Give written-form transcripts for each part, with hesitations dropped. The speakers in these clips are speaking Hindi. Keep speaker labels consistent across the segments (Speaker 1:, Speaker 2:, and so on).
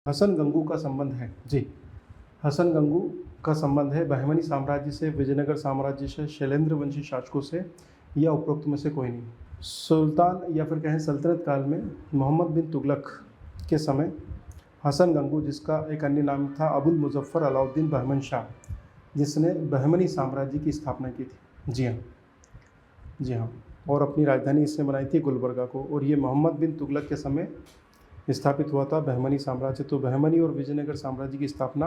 Speaker 1: हसन गंगू का संबंध है जी। हसन गंगू का संबंध है बहमनी साम्राज्य से, विजयनगर साम्राज्य से, शैलेंद्र वंशी शासकों से, या उपरोक्त में से कोई नहीं। सुल्तान या फिर कहें सल्तनत काल में मोहम्मद बिन तुगलक के समय हसन गंगू, जिसका एक अन्य नाम था अबुल मुजफ्फर अलाउद्दीन बहमन शाह, जिसने बहमनी साम्राज्य की स्थापना की थी। जी हाँ, और अपनी राजधानी इसने बनाई थी गुलबर्गा को। और ये मोहम्मद बिन तुगलक के समय स्थापित हुआ था बहमनी साम्राज्य। तो बहमनी और विजयनगर साम्राज्य की स्थापना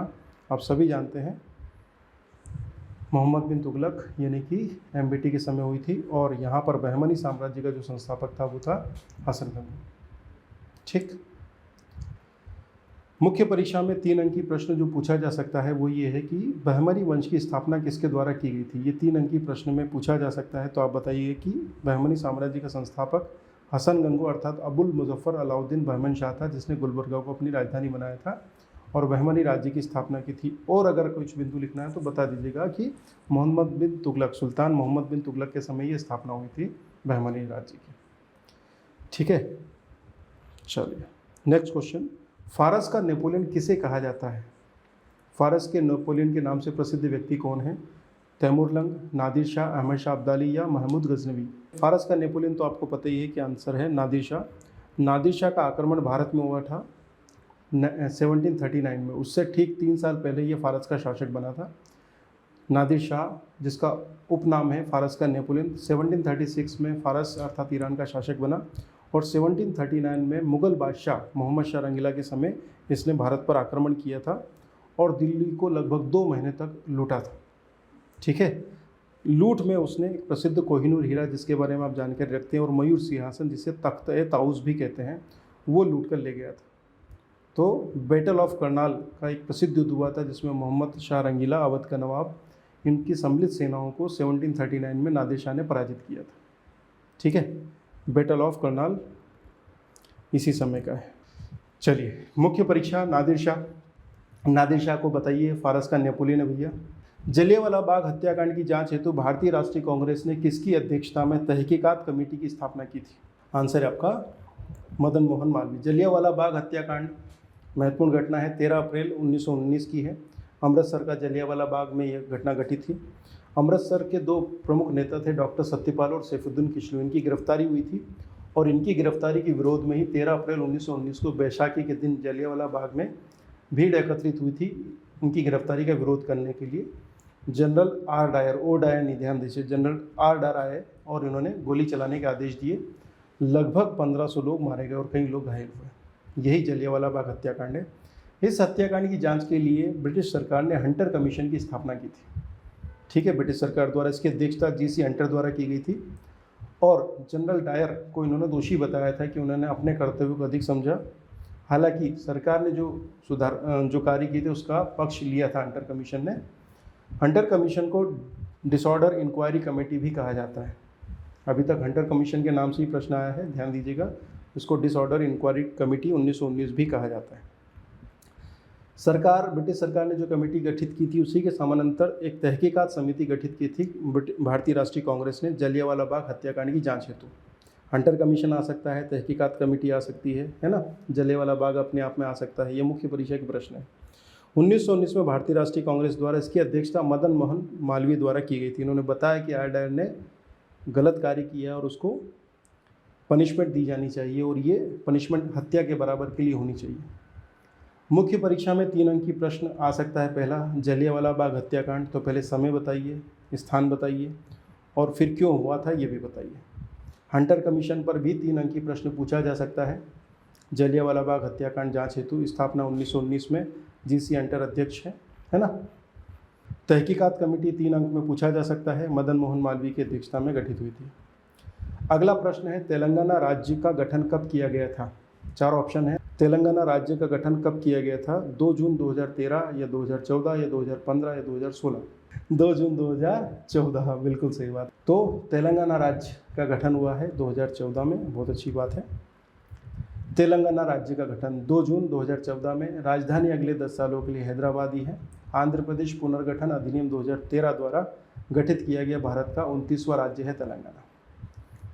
Speaker 1: आप सभी जानते हैं मोहम्मद बिन तुगलक यानी कि एमबीटी के समय हुई थी। और यहाँ पर बहमनी साम्राज्य का जो संस्थापक था वो था हसन गंगू। ठीक। मुख्य परीक्षा में 3 अंकी प्रश्न जो पूछा जा सकता है वो ये है कि बहमनी वंश की स्थापना किसके द्वारा की गई थी। ये 3 अंकी प्रश्न में पूछा जा सकता है। तो आप बताइए कि बहमनी साम्राज्य का संस्थापक हसन गंगू अर्थात अबुल मुजफ्फर अलाउद्दीन बहमन शाह था, जिसने गुलबर्गा को अपनी राजधानी बनाया था और बहमनी राज्य की स्थापना की थी। और अगर कुछ बिंदु लिखना है तो बता दीजिएगा कि मोहम्मद बिन तुगलक, सुल्तान मोहम्मद बिन तुगलक के समय ये स्थापना हुई थी बहमनी राज्य की। ठीक है, चलिए नेक्स्ट क्वेश्चन। फारस का नेपोलियन किसे कहा जाता है। फारस के नेपोलियन के नाम से प्रसिद्ध व्यक्ति कौन है। तैमूरलंग, नादिर शाह, अहमद शाह अब्दाली या महमूद गजनवी। फारस का नेपोलियन तो आपको पता ही है कि आंसर है नादिर शाह। नादिर शाह का आक्रमण भारत में हुआ था 1739 में। उससे ठीक 3 साल पहले ये फारस का शासक बना था नादिर शाह, जिसका उपनाम है फारस का नेपोलियन। 1736 में फारस अर्थात ईरान का शासक बना और 1739 में मुग़ल बादशाह मोहम्मद शाह रंगीला के समय इसने भारत पर आक्रमण किया था और दिल्ली को लगभग 2 महीने तक लूटा था। ठीक है, लूट में उसने एक प्रसिद्ध कोहिनूर हीरा, जिसके बारे में आप जानकारी रखते हैं, और मयूर सिंहासन, जिसे तख्त-ए-ताऊस भी कहते हैं, वो लूट कर ले गया था। तो बैटल ऑफ करनाल का एक प्रसिद्ध युद्ध हुआ था जिसमें मोहम्मद शाह रंगीला, अवध का नवाब, इनकी सम्मिलित सेनाओं को 1739 में नादिर शाह ने पराजित किया था। ठीक है, बैटल ऑफ करनाल इसी समय का है। चलिए, मुख्य परीक्षा नादिर शाह को बताइए फारस का नेपोलियन है भैया। जलियांवाला बाग हत्याकांड की जांच हेतु भारतीय राष्ट्रीय कांग्रेस ने किसकी अध्यक्षता में तहकीकात कमेटी की स्थापना की थी। आंसर है आपका मदन मोहन मालवीय। जलियांवाला बाग हत्याकांड महत्वपूर्ण घटना है, 13 अप्रैल 1919 की है। अमृतसर का जलियांवाला बाग में यह घटना घटित थी। अमृतसर के 2 प्रमुख नेता थे, डॉक्टर सत्यपाल और सैफुद्दीन किशलू। इनकी गिरफ्तारी हुई थी और इनकी गिरफ्तारी के विरोध में ही 13 अप्रैल 1919 को बैसाखी के दिन जलियांवाला बाग में भीड़ एकत्रित हुई थी उनकी गिरफ्तारी का विरोध करने के लिए। General R Dyer, O Dyer नहीं, ध्यान दीजिए, जनरल आर डायर आए और इन्होंने गोली चलाने के आदेश दिए। लगभग 1500 लोग मारे गए और कई लोग घायल हुए। यही जलियांवाला बाग हत्याकांड है। इस हत्याकांड की जांच के लिए ब्रिटिश सरकार ने हंटर कमीशन की स्थापना की थी। ठीक है, ब्रिटिश सरकार द्वारा इसकी अध्यक्षता जीसी हंटर द्वारा की गई थी और जनरल डायर को इन्होंने दोषी बताया था कि उन्होंने अपने कर्तव्यों को अधिक समझा। हालांकि सरकार ने जो कार्य किए थे उसका पक्ष लिया था हंटर कमीशन ने। हंटर कमीशन को डिसऑर्डर इंक्वायरी कमेटी भी कहा जाता है। अभी तक हंटर कमीशन के नाम से ही प्रश्न आया है, ध्यान दीजिएगा। इसको डिसऑर्डर इंक्वायरी कमेटी 1919 भी कहा जाता है। ब्रिटिश सरकार ने जो कमेटी गठित की थी उसी के समानांतर एक तहकीकात समिति गठित की थी भारतीय राष्ट्रीय कांग्रेस ने जलियांवाला बाग हत्याकांड की जांच हेतु। हंटर कमीशन आ सकता है, तहकीकात कमेटी आ सकती है ना, जलियांवाला बाग अपने आप में आ सकता है। ये मुख्य परीक्षा के प्रश्न है। 1919 में भारतीय राष्ट्रीय कांग्रेस द्वारा इसकी अध्यक्षता मदन मोहन मालवीय द्वारा की गई थी। इन्होंने बताया कि आर डायर ने गलत कार्य किया और उसको पनिशमेंट दी जानी चाहिए और ये पनिशमेंट हत्या के बराबर के लिए होनी चाहिए। मुख्य परीक्षा में 3 अंकी प्रश्न आ सकता है। पहला, जलियांवाला बाग हत्याकांड, तो पहले समय बताइए, स्थान बताइए और फिर क्यों हुआ था ये भी बताइए। हंटर कमीशन पर भी 3 अंकी प्रश्न पूछा जा सकता है। जलियांवाला बाग हत्याकांड जांच हेतु स्थापना 1919 में, जीसी हंटर अध्यक्ष है ना। तहकीकात कमेटी 3 अंक में पूछा जा सकता है, मदन मोहन मालवीय की अध्यक्षता में गठित हुई थी। अगला प्रश्न है, तेलंगाना राज्य का गठन कब किया गया था। 4 ऑप्शन है। तेलंगाना राज्य का गठन कब किया गया था। 2 जून 2013 या 2014 या 2015 या 2016। 2 जून 2014, बिल्कुल सही बात। तो तेलंगाना राज्य का गठन हुआ है 2014 में, बहुत अच्छी बात है। तेलंगाना राज्य का गठन 2 जून 2014 में। राजधानी अगले 10 सालों के लिए हैदराबाद ही है। आंध्र प्रदेश पुनर्गठन अधिनियम 2013 द्वारा गठित किया गया भारत का 29वां राज्य है तेलंगाना।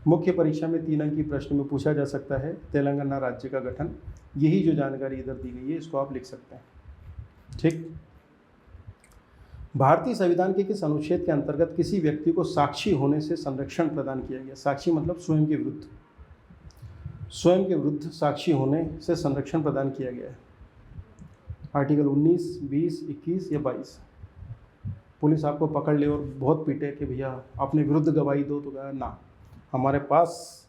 Speaker 1: मुख्य परीक्षा में 3 अंक की प्रश्न में पूछा जा सकता है तेलंगाना राज्य का गठन। यही जो जानकारी इधर दी गई है इसको आप लिख सकते हैं। ठीक। भारतीय संविधान के किस अनुच्छेद के अंतर्गत किसी व्यक्ति को साक्षी होने से संरक्षण प्रदान किया गया? साक्षी मतलब स्वयं के विरुद्ध, स्वयं के विरुद्ध साक्षी होने से संरक्षण प्रदान किया गया है। आर्टिकल 19, 20, 21 या 22। पुलिस आपको पकड़ ले और बहुत पीटे कि भैया अपने विरुद्ध गवाही दो, तो कहा ना, हमारे पास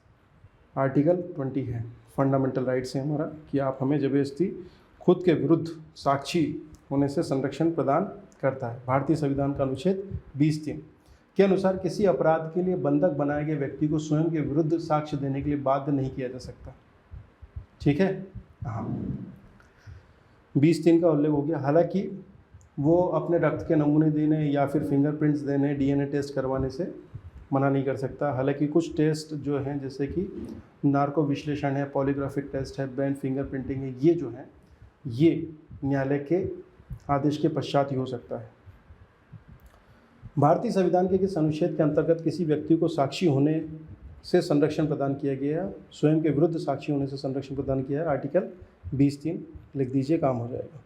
Speaker 1: आर्टिकल 20 है, फंडामेंटल राइट्स है हमारा, कि आप हमें जबरदस्ती खुद के विरुद्ध साक्षी होने से संरक्षण प्रदान करता है। भारतीय संविधान का अनुच्छेद 20(3) के अनुसार किसी अपराध के लिए बंधक बनाए गए व्यक्ति को स्वयं के विरुद्ध साक्ष्य देने के लिए बाध्य नहीं किया जा सकता। ठीक है, हाँ, 20(3) का उल्लेख हो गया। हालांकि वो अपने रक्त के नमूने देने या फिर फिंगरप्रिंट्स देने, डीएनए टेस्ट करवाने से मना नहीं कर सकता। हालांकि कुछ टेस्ट जो हैं जैसे कि नार्को विश्लेषण है, पॉलीग्राफिक टेस्ट है, बैंड फिंगरप्रिंटिंग है, ये जो है ये न्यायालय के आदेश के पश्चात ही हो सकता है। भारतीय संविधान के किस अनुच्छेद के अंतर्गत किसी व्यक्ति को साक्षी होने से संरक्षण प्रदान किया गया है? स्वयं के विरुद्ध साक्षी होने से संरक्षण प्रदान किया है। आर्टिकल 20(3) लिख दीजिए, काम हो जाएगा।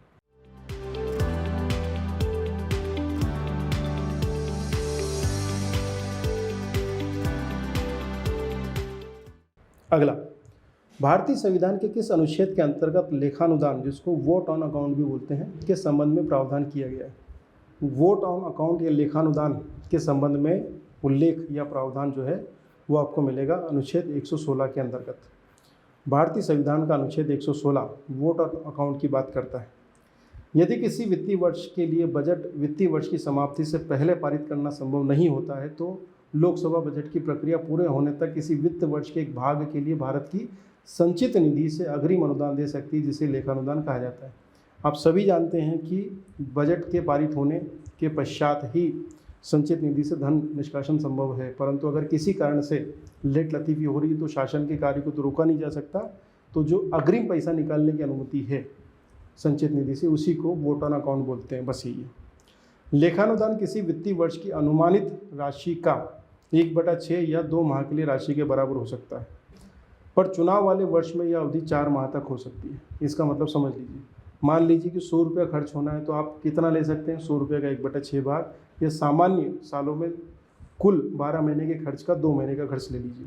Speaker 1: अगला, भारतीय संविधान के किस अनुच्छेद के अंतर्गत लेखानुदान, जिसको वोट ऑन अकाउंट भी बोलते हैं, के संबंध में प्रावधान किया गया है? वोट ऑन अकाउंट या लेखानुदान के संबंध में उल्लेख या प्रावधान जो है वो आपको मिलेगा अनुच्छेद 116 के अंतर्गत। भारतीय संविधान का अनुच्छेद 116 वोट ऑन अकाउंट की बात करता है। यदि किसी वित्तीय वर्ष के लिए बजट वित्तीय वर्ष की समाप्ति से पहले पारित करना संभव नहीं होता है तो लोकसभा बजट की प्रक्रिया पूरे होने तक किसी वित्त वर्ष के एक भाग के लिए भारत की संचित निधि से अग्रिम अनुदान दे सकती है, जिसे लेखानुदान कहा जाता है। आप सभी जानते हैं कि बजट के पारित होने के पश्चात ही संचित निधि से धन निष्कासन संभव है, परंतु अगर किसी कारण से लेट लतीफ़ी हो रही है तो शासन के कार्य को तो रोका नहीं जा सकता। तो जो अग्रिम पैसा निकालने की अनुमति है संचित निधि से, उसी को वोट ऑन अकाउंट बोलते हैं। बस यही है। लेखानुदान किसी वित्तीय वर्ष की अनुमानित राशि का 1/6 या 2 माह के लिए राशि के बराबर हो सकता है, पर चुनाव वाले वर्ष में यह अवधि 4 माह तक हो सकती है। इसका मतलब समझ लीजिए, मान लीजिए कि 100 रुपया खर्च होना है तो आप कितना ले सकते हैं? 100 रुपये का 1/6 भाग, या सामान्य सालों में कुल 12 महीने के खर्च का 2 महीने का खर्च ले लीजिए,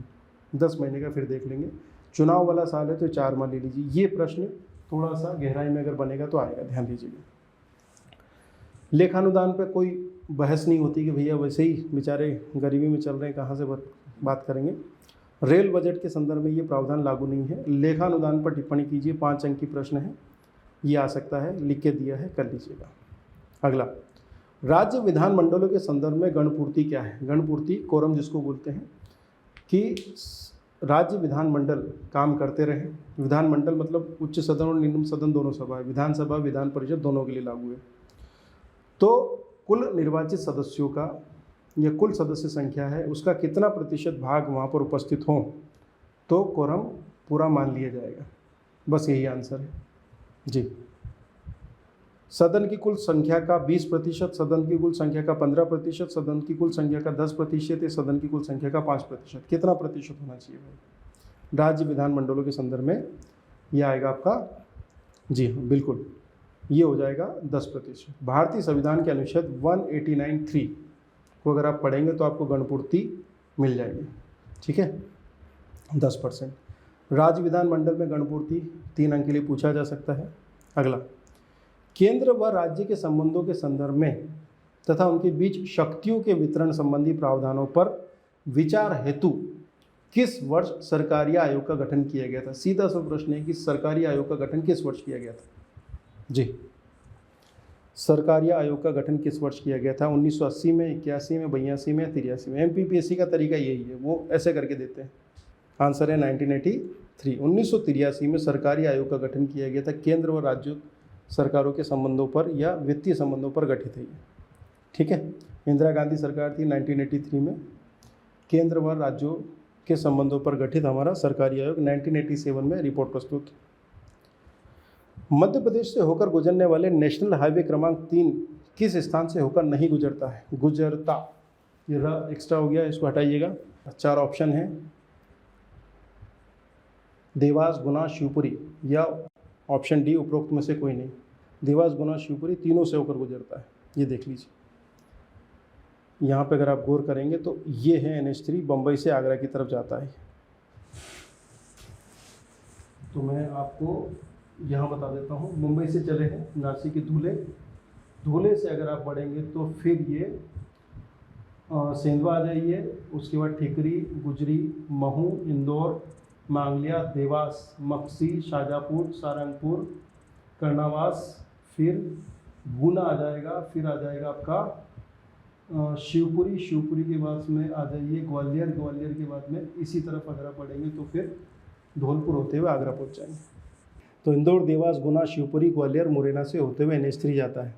Speaker 1: 10 महीने का फिर देख लेंगे। चुनाव वाला साल है तो 4 माह ले लीजिए। ये प्रश्न थोड़ा सा गहराई में अगर बनेगा तो आएगा, ध्यान दीजिएगा। लेखानुदान पे कोई बहस नहीं होती कि भैया वैसे ही बेचारे गरीबी में चल रहे हैं, कहाँ से बात करेंगे। रेल बजट के संदर्भ में ये प्रावधान लागू नहीं है। लेखानुदान पर टिप्पणी कीजिए, 5 अंक की प्रश्न है, ये आ सकता है, लिख के दिया है, कर लीजिएगा। अगला, राज्य विधानमंडलों के संदर्भ में गणपूर्ति क्या है? गणपूर्ति कोरम जिसको बोलते हैं, कि राज्य विधानमंडल काम करते रहे। विधानमंडल मतलब उच्च सदन और निम्न सदन दोनों सभा है, विधानसभा विधान परिषद दोनों के लिए लागू है। तो कुल निर्वाचित सदस्यों का या कुल सदस्य संख्या है उसका कितना प्रतिशत भाग वहाँ पर उपस्थित हों तो कोरम पूरा मान लिया जाएगा। बस यही आंसर है जी। सदन की कुल संख्या का 20%, सदन की कुल संख्या का 15%, सदन की कुल संख्या का 10% या सदन की कुल संख्या का 5%, कितना प्रतिशत होना चाहिए भाई? राज्य विधानमंडलों के संदर्भ में यह आएगा आपका, जी हाँ बिल्कुल, ये हो जाएगा 10%। भारतीय संविधान के अनुच्छेद 189(3) को अगर आप पढ़ेंगे तो आपको गणपूर्ति मिल जाएगी, ठीक है, 10%। राज्य विधानमंडल में गणपूर्ति 3 अंक के लिए पूछा जा सकता है। अगला, केंद्र व राज्य के संबंधों के संदर्भ में तथा उनके बीच शक्तियों के वितरण संबंधी प्रावधानों पर विचार हेतु किस वर्ष सरकारी आयोग का गठन किया गया था? सीधा सा प्रश्न है कि सरकारी आयोग का गठन किस वर्ष किया गया था? जी, सरकारी आयोग का गठन किस वर्ष किया गया था? 1980 में, 81 में, 82 में, 83 में? एमपीपीएससी का तरीका यही है, वो ऐसे करके देते हैं। आंसर है 1983। 1983 में सरकारी आयोग का गठन किया गया था। केंद्र व राज्य सरकारों के संबंधों पर या वित्तीय संबंधों पर गठित है, ठीक है। इंदिरा गांधी सरकार थी 1983 में। केंद्र व राज्यों के संबंधों पर गठित हमारा सरकारी आयोग 1987 में रिपोर्ट प्रस्तुत। मध्य प्रदेश से होकर गुजरने वाले नेशनल हाईवे क्रमांक 3 किस स्थान से होकर नहीं गुजरता है? गुजरता, ये एक्स्ट्रा हो गया, इसको हटाइएगा। 4 ऑप्शन है, देवास, गुना, शिवपुरी, या ऑप्शन डी उपरोक्त में से कोई नहीं। देवास, गुना, शिवपुरी तीनों से होकर गुजरता है। ये देख लीजिए, यहाँ पे अगर आप गौर करेंगे तो ये है NH3, बम्बई से आगरा की तरफ जाता है। तो मैं आपको यहाँ बता देता हूँ, मुंबई से चले हैं नासिक के धुले, धुले से अगर आप बढ़ेंगे तो फिर ये सेंधवा आ जाइए, उसके बाद ठिकरी, गुजरी, महू, इंदौर, मांगलिया, देवास, मक्सी, शाजापुर, सारंगपुर, कर्नावास, फिर गुना आ जाएगा, फिर आ जाएगा आपका शिवपुरी, शिवपुरी के बाद में आ जाइए ग्वालियर, ग्वालियर के बाद में इसी तरफ अगर आप बढ़ेंगे तो फिर धौलपुर होते हुए आगरा पहुंच जाएंगे। तो इंदौर, देवास, गुना, शिवपुरी, ग्वालियर, मुरैना से होते हुए NH3 जाता है।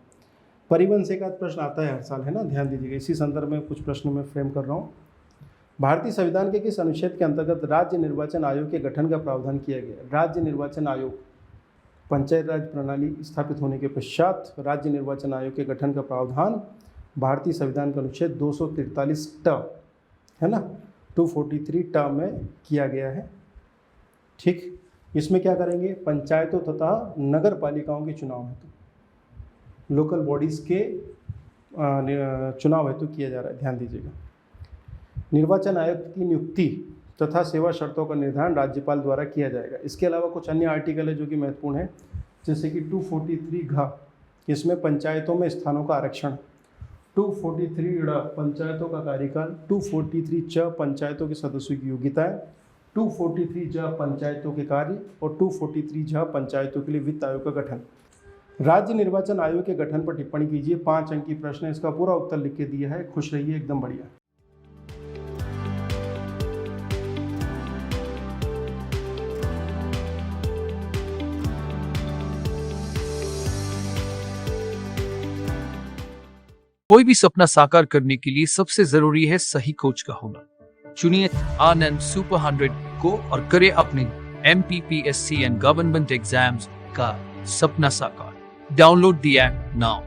Speaker 1: परिवहन से एक आध प्रश्न आता है हर साल, है ना, ध्यान दीजिएगा। इसी संदर्भ में कुछ प्रश्न मैं फ्रेम कर रहा हूँ। भारतीय संविधान के किस अनुच्छेद के अंतर्गत राज्य निर्वाचन आयोग के गठन का प्रावधान किया गया? राज्य निर्वाचन आयोग, पंचायत राज प्रणाली स्थापित होने के पश्चात राज्य निर्वाचन आयोग के गठन का प्रावधान भारतीय संविधान का अनुच्छेद 243 ट, है ना, 243 ट में किया गया है। ठीक, इसमें क्या करेंगे? पंचायतों तथा नगर पालिकाओं के चुनाव हेतु, लोकल बॉडीज़ के चुनाव हेतु किया जा रहा है, ध्यान दीजिएगा। निर्वाचन आयुक्त की नियुक्ति तथा सेवा शर्तों का निर्धारण राज्यपाल द्वारा किया जाएगा। इसके अलावा कुछ अन्य आर्टिकल है जो कि महत्वपूर्ण है, जैसे कि 243 घ, इसमें पंचायतों में स्थानों का आरक्षण, 243 ड़ पंचायतों का कार्यकाल, 243 च पंचायतों के सदस्यों की योग्यताएं, 243 ज पंचायतों के कार्य और 243 झ पंचायतों के लिए वित्त आयोग का गठन। राज्य निर्वाचन आयोग के गठन पर टिप्पणी कीजिए। 5 अंक की प्रश्न है, इसका पूरा उत्तर लिख के दिया है। खुश रहिए, एकदम बढ़िया।
Speaker 2: कोई भी सपना साकार करने के लिए सबसे जरूरी है सही कोच का होना। चुनिए आनंद सुपर 100 को और करें अपने MPPSC एंड गवर्नमेंट एग्जाम्स का सपना साकार। Download the app now.